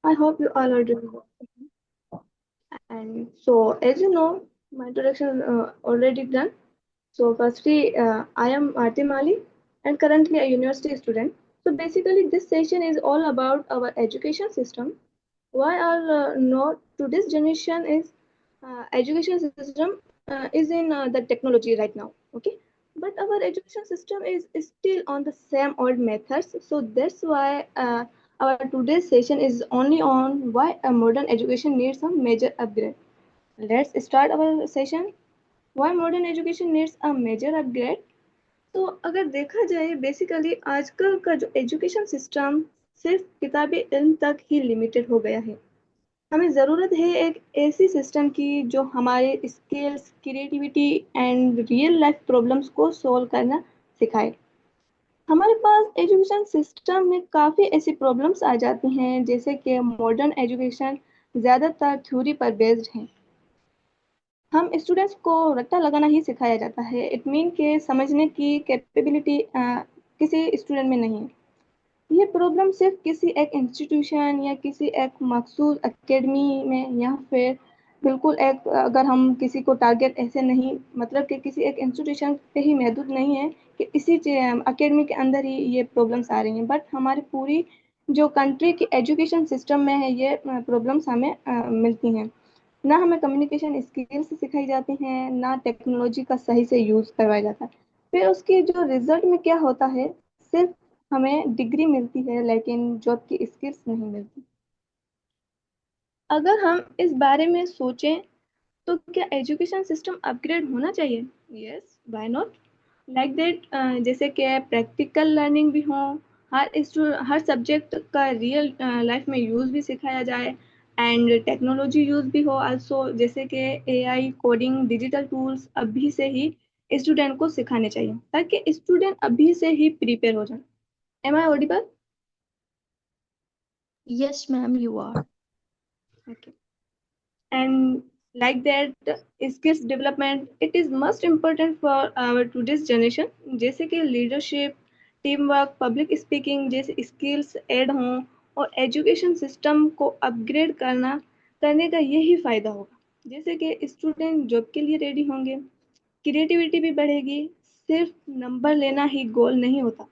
I hope you all are doing well. And so, as you know, my introduction already done. So, firstly, I am Aarti Mali and currently a university student. So, basically, this session is all about our education system. Why our not today's generation is education system is in the technology right now. Okay, but our education system is still on the same old methods. So that's why our today's session is only on why a modern education needs a major upgrade. Let's start our session. Why modern education needs a major upgrade? तो अगर देखा जाए basically आजकल का जो education system सिर्फ किताबी इल्म तक ही लिमिटेड हो गया है। हमें ज़रूरत है एक ऐसी सिस्टम की जो हमारे skills creativity and real life problems को सॉल्व करना सिखाए। हमारे पास एजुकेशन सिस्टम में काफ़ी ऐसी प्रॉब्लम्स आ जाती हैं जैसे कि मॉडर्न एजुकेशन ज़्यादातर थ्योरी पर बेस्ड है। हम स्टूडेंट्स को रट्टा लगाना ही सिखाया जाता है। इट मीन के समझने की कैपेबिलिटी किसी स्टूडेंट में नहीं है। ये प्रॉब्लम सिर्फ किसी एक इंस्टीट्यूशन या किसी एक मखसूस एकेडमी में या फिर बिल्कुल एक अगर हम किसी को टारगेट ऐसे नहीं मतलब कि किसी एक इंस्टीट्यूशन पे ही महदूद नहीं है कि इसी एकेडमी के अंदर ही ये प्रॉब्लम्स आ रही हैं बट हमारी पूरी जो कंट्री की एजुकेशन सिस्टम में है ये प्रॉब्लम्स हमें मिलती हैं। ना हमें कम्युनिकेशन स्किल्स सिखाई जाती हैं ना टेक्नोलॉजी का सही से यूज़ करवाया जाता है। फिर उसके जो रिजल्ट में क्या होता है सिर्फ हमें डिग्री मिलती है लेकिन जॉब की स्किल्स नहीं मिलती। अगर हम इस बारे में सोचें तो क्या एजुकेशन सिस्टम अपग्रेड होना चाहिए? Yes, why not? Like that जैसे कि प्रैक्टिकल लर्निंग भी हो, हर सब्जेक्ट का रियल लाइफ में यूज़ भी सिखाया जाए एंड टेक्नोलॉजी यूज़ भी हो आल्सो जैसे कि एआई कोडिंग डिजिटल टूल्स अभी से ही स्टूडेंट को सिखाने चाहिए ताकि स्टूडेंट अभी से ही प्रिपेयर हो जाए। Am I audible? Yes, ma'am, you are. Okay. And like that skills development it is most important for our today's generation जैसे कि leadership team work public speaking जैसे स्किल्स ऐड हों और एजुकेशन सिस्टम को upgrade करने का यही फायदा होगा जैसे कि स्टूडेंट जॉब के लिए रेडी होंगे क्रिएटिविटी भी बढ़ेगी। सिर्फ नंबर लेना ही गोल नहीं होता।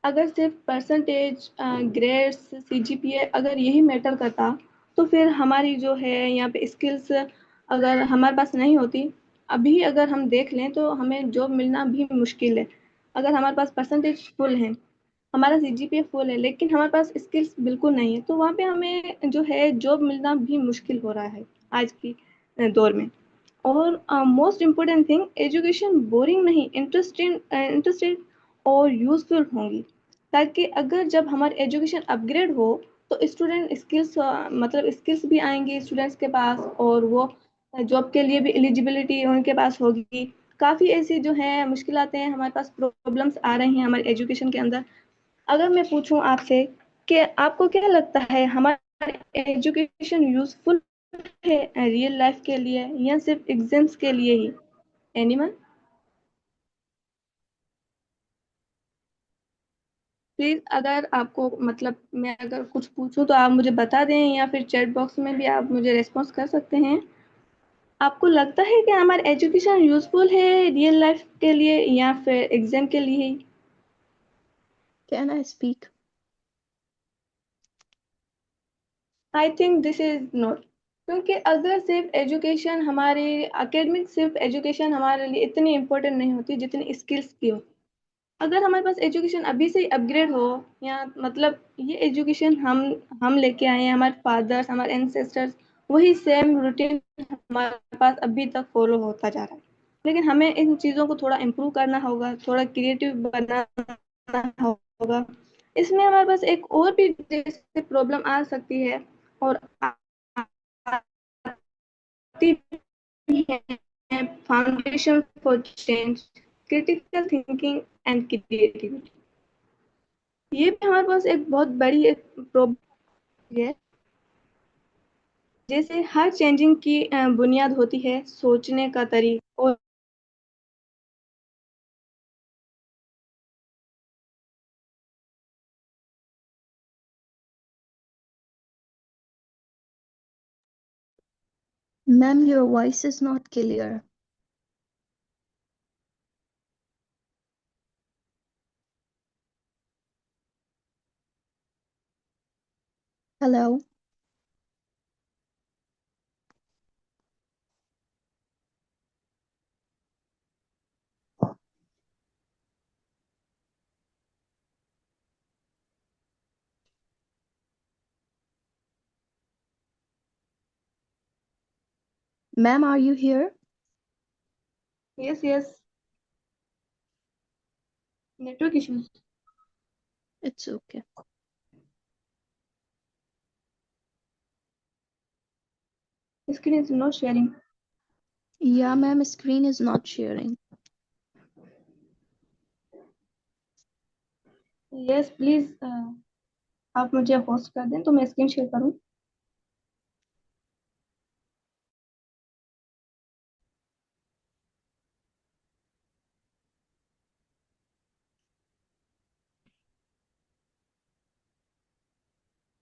अगर सिर्फ परसेंटेज ग्रेड्स सीजीपीए अगर यही मैटर करता तो फिर हमारी जो है यहाँ पे स्किल्स अगर हमारे पास नहीं होती अभी अगर हम देख लें तो हमें जॉब मिलना भी मुश्किल है। अगर हमारे पास परसेंटेज फुल है हमारा सीजीपीए फुल है लेकिन हमारे पास स्किल्स बिल्कुल नहीं है तो वहाँ पे हमें जो है जॉब मिलना भी मुश्किल हो रहा है आज की दौर में। और most important thing education boring नहीं इंटरेस्टेड और यूजफुल होंगी ताकि अगर जब हमारी एजुकेशन अपग्रेड हो तो स्टूडेंट स्किल्स मतलब स्किल्स भी आएंगी स्टूडेंट्स के पास और वो जॉब के लिए भी एलिजिबिलिटी उनके पास होगी। काफ़ी ऐसी जो है मुश्किलातें हैं हमारे पास प्रॉब्लम्स आ रही हैं हमारे एजुकेशन के अंदर। अगर मैं पूछूं आपसे कि आपको क्या लगता है हमारा एजुकेशन यूजफुल है रियल लाइफ के लिए या सिर्फ एग्जाम्स के लिए ही? एनीवन? प्लीज अगर आपको मतलब मैं अगर कुछ पूछूं तो आप मुझे बता दें या फिर चैट बॉक्स में भी आप मुझे रिस्पॉन्स कर सकते हैं। आपको लगता है कि हमारा एजुकेशन यूजफुल है रियल लाइफ के लिए या फिर एग्जाम के लिए ही? Can I speak? I think this is not. क्योंकि अगर सिर्फ एजुकेशन हमारे एकेडमिक सिर्फ एजुकेशन हमारे लिए इतनी इम्पोर्टेंट नहीं होती जितनी स्किल्स की होती। अगर हमारे पास एजुकेशन अभी से ही अपग्रेड हो या मतलब ये एजुकेशन हम लेके आए हैं हमारे फादर्स हमारे एंसेस्टर्स वही सेम रूटीन हमारे पास अभी तक फॉलो होता जा रहा है। लेकिन हमें इन चीज़ों को थोड़ा इम्प्रूव करना होगा थोड़ा क्रिएटिव बनाना होगा। इसमें हमारे पास एक और भी जैसे प्रॉब्लम आ सकती है और आती भी है foundation for change critical thinking and creativity. ये भी हमारे पास एक बहुत बड़ी एक प्रॉब्लम है। जैसे हर चेंजिंग की बुनियाद होती है सोचने का तरीका और Ma'am, your voice is not clear. Hello? Ma'am, are you here? Yes, yes. Network issues. It's okay. Screen is not sharing. Yeah, ma'am, screen is not sharing. Yes please आप मुझे होस्ट कर दें तो मैं स्क्रीन शेयर करूं।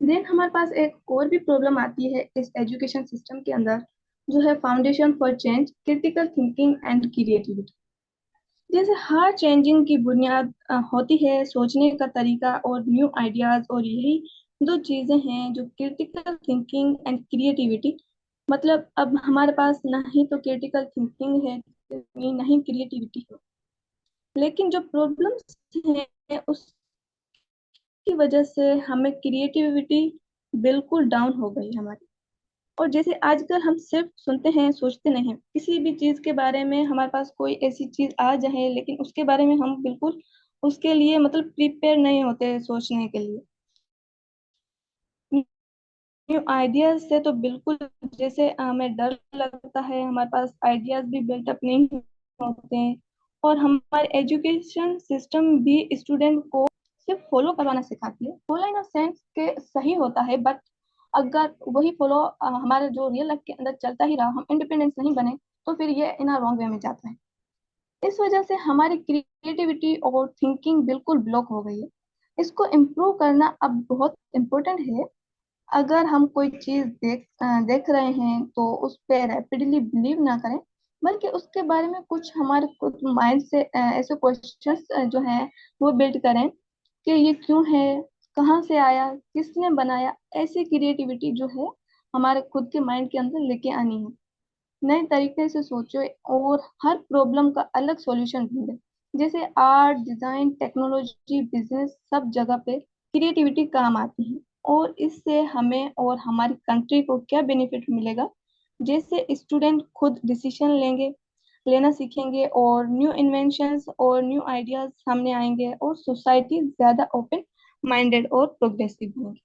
Then हमारे पास एक और भी प्रॉब्लम आती है इस एजुकेशन सिस्टम के अंदर, जो है foundation for change, critical thinking and creativity. जैसे हर चेंजिंग की बुनियाद होती है सोचने का तरीका और न्यू आइडियाज, और यही दो चीजें हैं जो क्रिटिकल थिंकिंग एंड क्रिएटिविटी। मतलब अब हमारे पास ना ही तो क्रिटिकल थिंकिंग है, ना ही क्रिएटिविटी है। लेकिन जो प्रॉब्लम्स हैं उसकी वजह से हमें क्रिएटिविटी बिल्कुल डाउन हो गई हमारी। और जैसे आजकल हम सिर्फ सुनते हैं, सोचते नहीं हैं। किसी भी चीज के बारे में हमारे पास कोई ऐसी चीज आ जाए, लेकिन उसके बारे में हम बिल्कुल उसके लिए मतलब प्रिपेयर नहीं होते सोचने के लिए। न्यू आइडियाज से तो बिल्कुल जैसे हमें डर लगता है, हमारे पास आइडियाज भी बिल्टअप नहीं होते हैं। और हमारे एजुकेशन सिस्टम भी स्टूडेंट को सिर्फ फॉलो करवाना सिखाती है, फॉलो इन सेंस के सही होता है, बट अगर वही फॉलो हमारे जो रियल लाइफ के अंदर चलता ही रहा, हम इंडिपेंडेंस नहीं बने, तो फिर ये इन रॉन्ग वे में जाता है। इस वजह से हमारी क्रिएटिविटी और थिंकिंग बिल्कुल ब्लॉक हो गई है। इसको इम्प्रूव करना अब बहुत इम्पोर्टेंट है। अगर हम कोई चीज देख रहे हैं तो उस पर रैपिडली बिलीव ना करें, बल्कि उसके बारे में कुछ हमारे कुछ माइंड से ऐसे क्वेश्चंस जो हैं वो बिल्ड करें कि ये क्यों है, कहाँ से आया, किसने बनाया। ऐसी क्रिएटिविटी जो है हमारे खुद के माइंड के अंदर लेके आनी है। नए तरीके से सोचो और हर प्रॉब्लम का अलग सॉल्यूशन ढूंढे। जैसे आर्ट, डिजाइन, टेक्नोलॉजी, बिजनेस, सब जगह पे क्रिएटिविटी काम आती है। और इससे हमें और हमारी कंट्री को क्या बेनिफिट मिलेगा, जैसे स्टूडेंट खुद डिसीजन लेना सीखेंगे, और न्यू इन्वेंशंस और न्यू आइडियाज सामने आएंगे, और सोसाइटी ज्यादा ओपन माइंडेड और प्रोग्रेसिव होगी।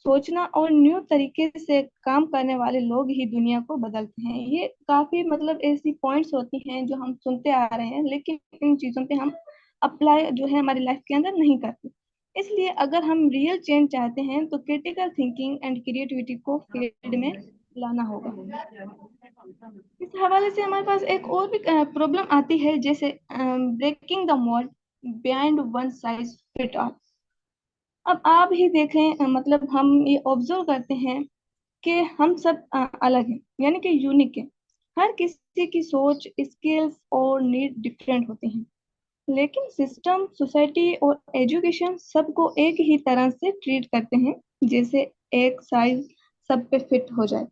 सोचना और न्यू तरीके से काम करने वाले लोग ही दुनिया को बदलते हैं। ये काफी मतलब ऐसी पॉइंट्स होती हैं जो हम सुनते आ रहे हैं, लेकिन इन चीजों पे हम अप्लाई जो है हमारी लाइफ के अंदर नहीं करते। इसलिए अगर हम रियल चेंज चाहते हैं तो क्रिटिकल थिंकिंग एंड क्रिएटिविटी को फील्ड में लाना होगा। इस हवाले से हमारे पास एक और भी प्रॉब्लम आती है, जैसे breaking the mould behind one size fit all. अब आप ही देखें, मतलब हम ये ऑब्जर्व करते हैं कि हम सब अलग हैं, यानी कि यूनिक है। हर किसी की सोच, स्किल्स और नीड डिफरेंट होते हैं। लेकिन सिस्टम, सोसाइटी और एजुकेशन सबको एक ही तरह से ट्रीट करते हैं, जैसे एक साइज सब पे फिट हो जाए।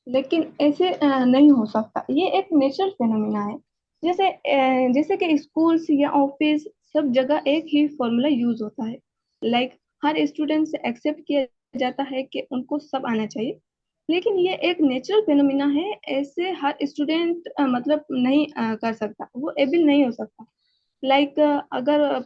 लेकिन ऐसे नहीं हो सकता। ये एक नेचुरल फिनोमिना है। जैसे कि स्कूल्स या ऑफिस, सब जगह एक ही फॉर्मूला यूज होता है। लाइक हर स्टूडेंट से एक्सेप्ट किया जाता है कि उनको सब आना चाहिए। लेकिन ये एक नेचुरल फिनोमिना है। ऐसे हर स्टूडेंट मतलब नहीं कर सकता, वो एबल नहीं हो सकता। लाइक अगर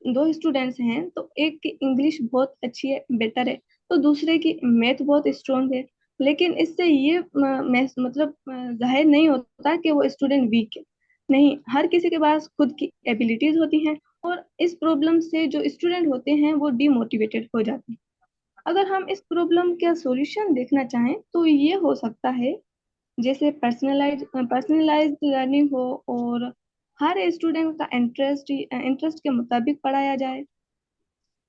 दो स्टूडेंट्स हैं तो एक की इंग्लिश बहुत अच्छी है, बेटर है, तो दूसरे की मैथ बहुत स्ट्रांग है। लेकिन इससे ये मतलब जाहिर नहीं होता कि वो स्टूडेंट वीक है। नहीं, हर किसी के पास खुद की एबिलिटीज होती हैं। और इस प्रॉब्लम से जो स्टूडेंट होते हैं वो डिमोटिवेटेड हो जाते हैं। अगर हम इस प्रॉब्लम का सॉल्यूशन देखना चाहें तो ये हो सकता है, जैसे पर्सनलाइज्ड लर्निंग हो, और हर स्टूडेंट का इंटरेस्ट के मुताबिक पढ़ाया जाए।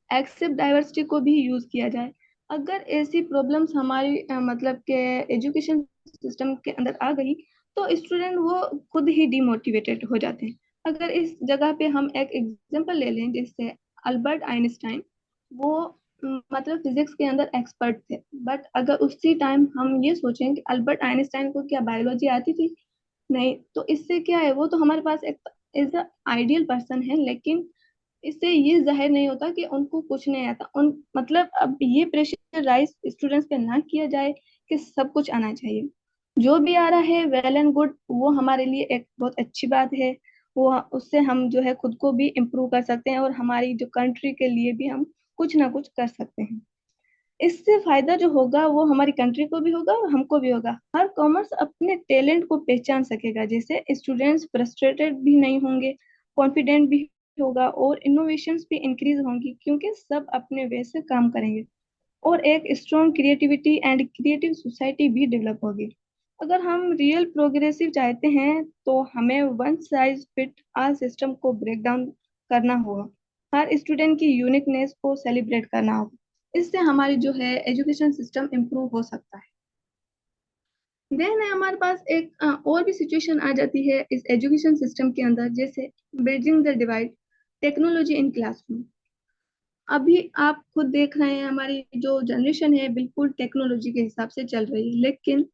एक्सेप्ट डाइवर्सिटी को भी यूज किया जाए। अगर ऐसी प्रॉब्लम्स हमारी मतलब के एजुकेशन सिस्टम के अंदर आ गई तो स्टूडेंट वो खुद ही डिमोटिवेटेड हो जाते हैं। अगर इस जगह पे हम एक एग्जांपल ले लें, जैसे अल्बर्ट आइंस्टाइन, वो मतलब फिजिक्स के अंदर एक्सपर्ट थे, बट अगर उसी टाइम हम ये सोचें कि अल्बर्ट आइंस्टाइन को क्या बायोलॉजी आती थी? नहीं। तो इससे क्या है, वो तो हमारे पास एक इज अ आइडियल पर्सन है, लेकिन इससे ये जाहिर नहीं होता कि उनको कुछ नहीं आता। उन मतलब अब ये प्रेशराइज स्टूडेंट्स पे ना किया जाए कि सब कुछ आना चाहिए। जो भी आ रहा है वेल एंड गुड, वो हमारे लिए एक बहुत अच्छी बात है। वो उससे हम जो है खुद को भी इम्प्रूव कर सकते हैं और हमारी जो कंट्री के लिए भी हम कुछ ना कुछ कर सकते हैं। इससे फायदा जो होगा वो हमारी कंट्री को भी होगा और हमको भी होगा। हर कॉमर्स अपने टैलेंट को पहचान सकेगा, जैसे स्टूडेंट्स फ्रस्ट्रेटेड भी नहीं होंगे, कॉन्फिडेंट भी होगा और इनोवेशंस भी इंक्रीज होंगी, क्योंकि सब अपने वे से काम करेंगे। और एक strong creativity and creative society भी डेवलप होगी। अगर हम रियल प्रोग्रेसिव चाहते हैं तो हमें one size fit all system को ब्रेक डाउन करना होगा। हर स्टूडेंट की यूनिकनेस को सेलिब्रेट करना होगा। इससे हमारी जो है एजुकेशन सिस्टम इम्प्रूव हो सकता है। देन हमारे पास एक और भी सिचुएशन आ जाती है इस एजुकेशन सिस्टम के अंदर, जैसे bridging the divide, technology in classroom. अभी आप खुद देख रहे हैं हमारी जो जनरेशन है बिल्कुल टेक्नोलॉजी के हिसाब से चल रही है, लेकिन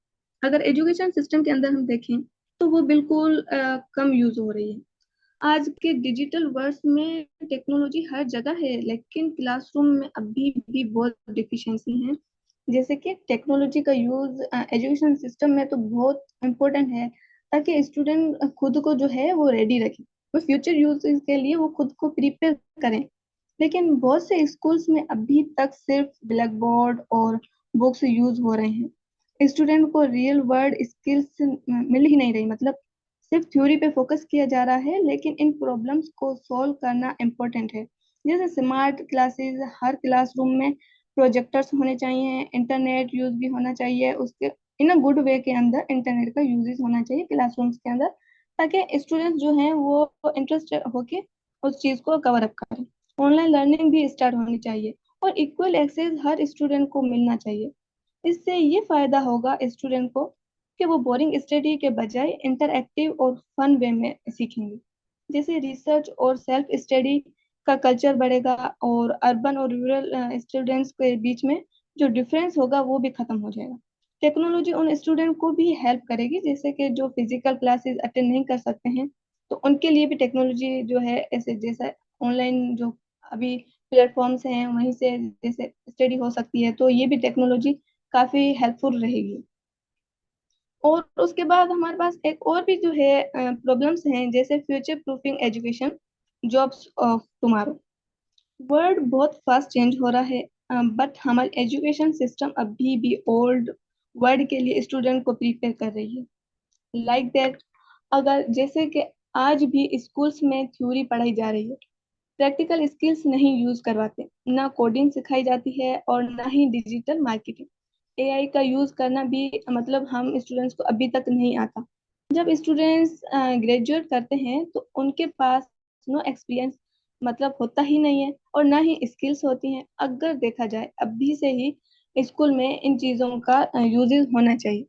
अगर एजुकेशन सिस्टम के अंदर हम देखें तो वो बिल्कुल कम यूज हो रही है। आज के डिजिटल वर्ल्ड में टेक्नोलॉजी हर जगह है, लेकिन क्लासरूम में अभी भी बहुत डिफिशिएंसी है। जैसे कि टेक्नोलॉजी का यूज एजुकेशन सिस्टम में तो बहुत इम्पोर्टेंट है, ताकि स्टूडेंट खुद को जो है वो रेडी रखे, वो फ्यूचर यूज के लिए वो खुद को प्रिपेयर करें। लेकिन बहुत से स्कूल्स में अभी तक सिर्फ ब्लैक बोर्ड और बुक्स यूज हो रहे हैं। स्टूडेंट को रियल वर्ल्ड स्किल्स मिल ही नहीं रही, मतलब सिर्फ थ्योरी पे फोकस किया जा रहा है, लेकिन इन प्रॉब्लम्स को सॉल्व करना इम्पोर्टेंट है। जैसे स्मार्ट क्लासेस, हर क्लासरूम में प्रोजेक्टर्स होने चाहिए, इंटरनेट यूज भी होना चाहिए, उसके इन अ गुड वे के अंदर इंटरनेट का यूजेस होना चाहिए क्लासरूम्स के अंदर, ताकि स्टूडेंट्स जो हैं वो इंटरेस्ट होके उस चीज को कवर अप करें। ऑनलाइन लर्निंग भी स्टार्ट होनी चाहिए और इक्वल एक्सेस हर स्टूडेंट को मिलना चाहिए। इससे ये फायदा होगा स्टूडेंट को कि वो बोरिंग स्टडी के बजाय इंटरएक्टिव और फन वे में सीखेंगे। जैसे रिसर्च और सेल्फ स्टडी का कल्चर बढ़ेगा और अर्बन और रूरल स्टूडेंट्स के बीच में जो डिफरेंस होगा वो भी खत्म हो जाएगा। टेक्नोलॉजी उन स्टूडेंट को भी हेल्प करेगी, जैसे कि जो फिजिकल क्लासेस अटेंड नहीं कर सकते हैं, तो उनके लिए भी टेक्नोलॉजी जो है ऐसे जैसा ऑनलाइन जो अभी प्लेटफॉर्म्स हैं वहीं से जैसे स्टडी हो सकती है, तो ये भी टेक्नोलॉजी काफी हेल्पफुल रहेगी। और उसके बाद हमारे पास एक और भी जो है प्रॉब्लम्स हैं, जैसे future proofing education, jobs of tomorrow. World बहुत फास्ट चेंज हो रहा है, बट हमारी एजुकेशन सिस्टम अभी भी ओल्ड वर्ल्ड के लिए स्टूडेंट को प्रिपेयर कर रही है। लाइक दैट, अगर जैसे कि आज भी स्कूल्स में थ्योरी पढ़ाई जा रही है, प्रैक्टिकल स्किल्स नहीं यूज करवाते, ना कोडिंग सिखाई जाती है और ना ही डिजिटल मार्केटिंग। एआई का यूज करना भी मतलब हम स्टूडेंट्स को अभी तक नहीं आता। जब स्टूडेंट्स ग्रेजुएट करते हैं तो उनके पास नो एक्सपीरियंस मतलब होता ही नहीं है और ना ही स्किल्स होती हैं। अगर देखा जाए अभी से ही स्कूल में इन चीज़ों का यूजेस होना चाहिए।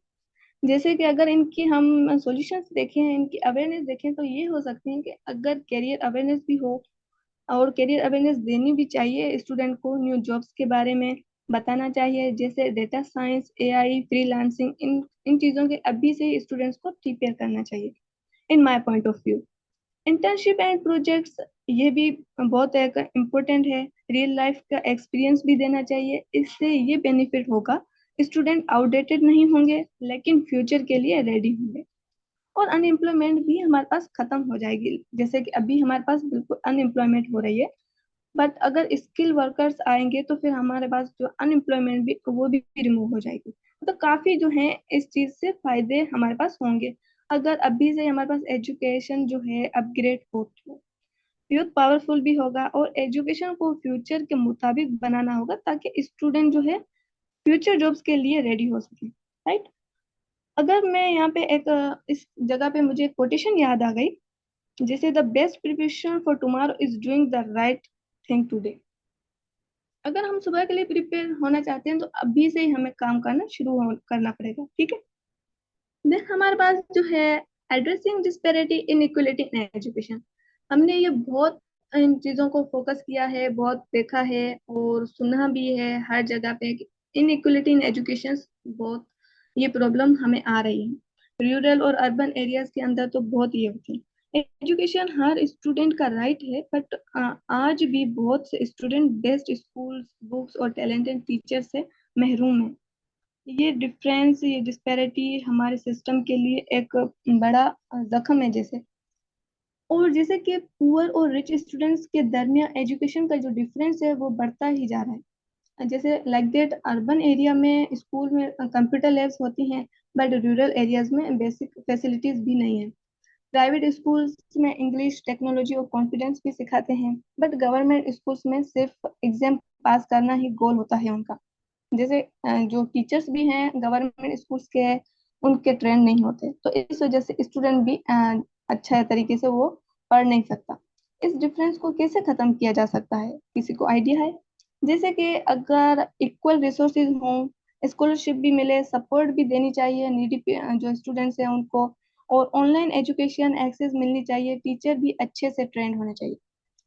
जैसे कि अगर इनकी हम सॉल्यूशंस देखें, इनकी अवेयरनेस देखें, तो ये हो सकती है कि अगर कैरियर अवेयरनेस भी हो और करियर अवेयरनेस देनी भी चाहिए स्टूडेंट को, न्यू जॉब्स के बारे में बताना चाहिए, जैसे डेटा साइंस, एआई, फ्रीलांसिंग, इन इन चीज़ों के अभी से ही स्टूडेंट्स को प्रिपेयर करना चाहिए। In my point of view, internship and projects ये भी बहुत एक इम्पोर्टेंट है। रियल लाइफ का एक्सपीरियंस भी देना चाहिए, इससे ये बेनिफिट होगा, स्टूडेंट आउटडेटेड नहीं होंगे लेकिन फ्यूचर के लिए रेडी होंगे। और अनएम्प्लॉयमेंट भी हमारे पास खत्म हो जाएगी, जैसे कि अभी हमारे पास बिल्कुल अनएम्प्लॉयमेंट हो रही है, बट अगर स्किल वर्कर्स आएंगे तो फिर हमारे पास जो अनएम्प्लॉयमेंट भी वो भी रिमूव हो जाएगी। तो काफी जो है इस चीज से फायदे हमारे पास होंगे, अगर अभी से हमारे पास एजुकेशन जो है अपग्रेड हो तो। यूथ पावरफुल भी होगा और एजुकेशन को फ्यूचर के मुताबिक बनाना होगा, ताकि स्टूडेंट जो है फ्यूचर जॉब्स के लिए रेडी हो सके। राइट। अगर मैं यहाँ पे एक इस जगह पे मुझे कोटेशन याद आ गई, जैसे the best preparation for tomorrow is doing the right thing today. अगर हम सुबह के लिए प्रिपेयर होना चाहते हैं तो अभी से ही हमें काम करना करना पड़ेगा। ठीक है। देन हमारे पास जो है addressing disparity inequality in education. हमने ये बहुत इन चीजों को फोकस किया है, बहुत देखा है और सुना भी है हर जगह पे कि इनइक्वलिटी इन एजुकेशन बहुत ये प्रॉब्लम हमें आ रही है। रूरल और अर्बन एरियाज के अंदर तो बहुत ये होती है। एजुकेशन हर स्टूडेंट का राइट है, बट आज भी बहुत से स्टूडेंट बेस्ट स्कूल्स, बुक्स और टैलेंटेड टीचर से महरूम है। ये डिफरेंस, ये डिस्पैरिटी हमारे सिस्टम के लिए एक बड़ा जख्म है। जैसे और जैसे कि पुअर और रिच स्टूडेंट्स के दरमियान एजुकेशन का जो डिफरेंस है वो बढ़ता ही जा रहा है। जैसे लाइक दैट अर्बन एरिया में स्कूल में कंप्यूटर लैब्स होती हैं, बट रूरल एरियाज में बेसिक फैसिलिटीज भी नहीं है। प्राइवेट स्कूल्स में इंग्लिश, टेक्नोलॉजी और कॉन्फिडेंस भी सिखाते हैं, बट गवर्नमेंट स्कूल्स में सिर्फ एग्जाम पास करना ही गोल होता है उनका। जैसे जो टीचर्स भी हैं गवर्नमेंट स्कूल्स के, उनके ट्रेंड नहीं होते, तो इस वजह से स्टूडेंट भी अच्छा तरीके से वो पढ़ नहीं सकता। इस डिफरेंस को कैसे खत्म किया जा सकता है, किसी को आइडिया है? जैसे कि अगर इक्वल रिसोर्सेज हों, स्कॉलरशिप भी मिले, सपोर्ट भी देनी चाहिए नीडी जो स्टूडेंट्स हैं उनको, और ऑनलाइन एजुकेशन एक्सेस मिलनी चाहिए, टीचर भी अच्छे से ट्रेंड होने चाहिए,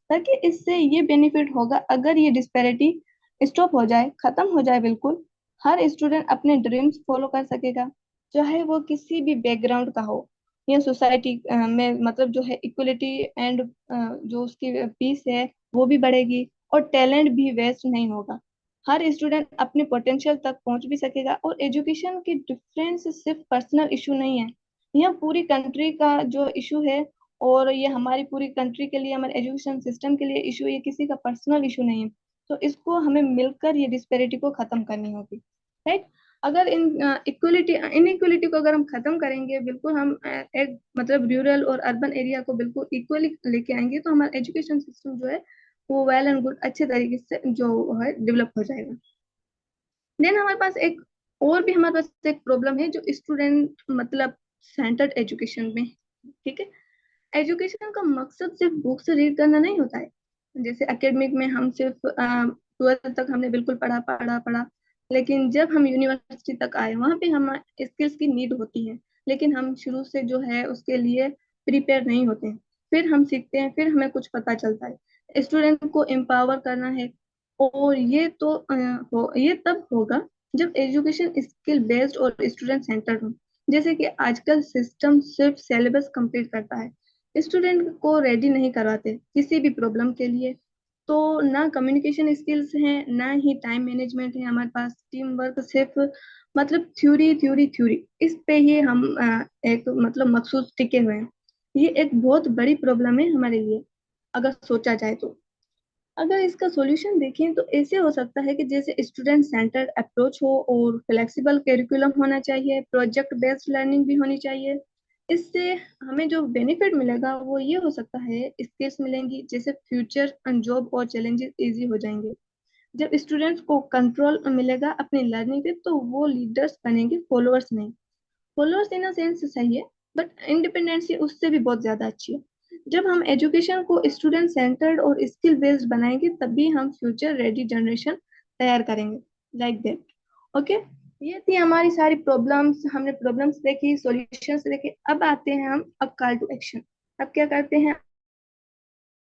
ताकि इससे ये बेनिफिट होगा। अगर ये डिस्पैरिटी स्टॉप हो जाए, खत्म हो जाए बिल्कुल, हर स्टूडेंट अपने ड्रीम्स फॉलो कर सकेगा, चाहे वो किसी भी बैकग्राउंड का हो। ये सोसाइटी में मतलब जो है इक्वलिटी एंड जो उसकी पीस है वो भी बढ़ेगी, और टैलेंट भी वेस्ट नहीं होगा। हर स्टूडेंट अपने पोटेंशियल तक पहुंच भी सकेगा, और एजुकेशन की डिफरेंस सिर्फ पर्सनल इशू नहीं है, यह पूरी कंट्री का जो इशू है। और ये हमारी पूरी कंट्री के लिए, हमारे एजुकेशन सिस्टम के लिए इशू, ये किसी का पर्सनल इशू नहीं है। तो इसको हमें मिलकर ये डिस्पेरिटी को खत्म करनी होगी, राइट? अगर इन इक्वलिटी इनइक्वलिटी को अगर हम खत्म करेंगे, बिल्कुल हम एक मतलब रूरल और अर्बन एरिया को बिल्कुल इक्वली लेके आएंगे, तो हमारा एजुकेशन सिस्टम जो है वो वेल एंड गुड अच्छे तरीके से जो है डेवलप हो जाएगा। देन हमारे पास एक और भी हमारे पास एक प्रॉब्लम है जो स्टूडेंट मतलब सेंटर्ड एजुकेशन में, ठीक है? एजुकेशन का मकसद सिर्फ बुक से रीड करना नहीं होता है। जैसे एकेडमिक में हम सिर्फ 12th तक हमने बिल्कुल पढ़ा पढ़ा पढ़ा, लेकिन जब हम यूनिवर्सिटी तक आए वहां पे हम स्किल्स की नीड होती है, लेकिन हम शुरू से जो है उसके लिए प्रिपेयर नहीं होते हैं। फिर हम सीखते हैं, फिर हमें कुछ पता चलता है। स्टूडेंट को एम्पावर करना है, और ये तब होगा जब एजुकेशन स्किल बेस्ड और स्टूडेंट सेंटर्ड हो। जैसे कि आजकल सिस्टम सिर्फ सिलेबस कंप्लीट करता है, स्टूडेंट को रेडी नहीं करवाते किसी भी प्रॉब्लम के लिए। तो ना कम्युनिकेशन स्किल्स हैं, ना ही टाइम मैनेजमेंट है हमारे पास, टीम वर्क सिर्फ मतलब थ्योरी थ्योरी थ्योरी, इस पे ही हम एक मतलब मखसूस टिके हुए हैं। ये एक बहुत बड़ी प्रॉब्लम है हमारे लिए, अगर सोचा जाए तो। अगर इसका सॉल्यूशन देखें तो ऐसे हो सकता है कि जैसे स्टूडेंट सेंटर्ड अप्रोच हो, और फ्लेक्सिबल करिकुलम होना चाहिए, प्रोजेक्ट बेस्ड लर्निंग भी होनी चाहिए। इससे हमें जो बेनिफिट मिलेगा वो ये हो सकता है, स्किल्स मिलेंगी, जैसे फ्यूचर जॉब और चैलेंजेस इजी हो जाएंगे। जब स्टूडेंट्स को कंट्रोल मिलेगा अपनी लर्निंग पे, तो वो लीडर्स बनेंगे, फॉलोअर्स नहीं। फॉलोअर्स इन सेंस सही है, बट इंडिपेंडेंसी उससे भी बहुत ज्यादा अच्छी है। जब हम एजुकेशन को स्टूडेंट सेंटर्ड और स्किल बेस्ड बनाएंगे, तभी हम फ्यूचर रेडी जनरेशन तैयार करेंगे, लाइक दैट। ओके, ये थी हमारी सारी प्रॉब्लम्स, हमने प्रॉब्लम्स देखी, सॉल्यूशंस देखे। अब आते हैं हम अब कॉल टू एक्शन। अब क्या करते हैं,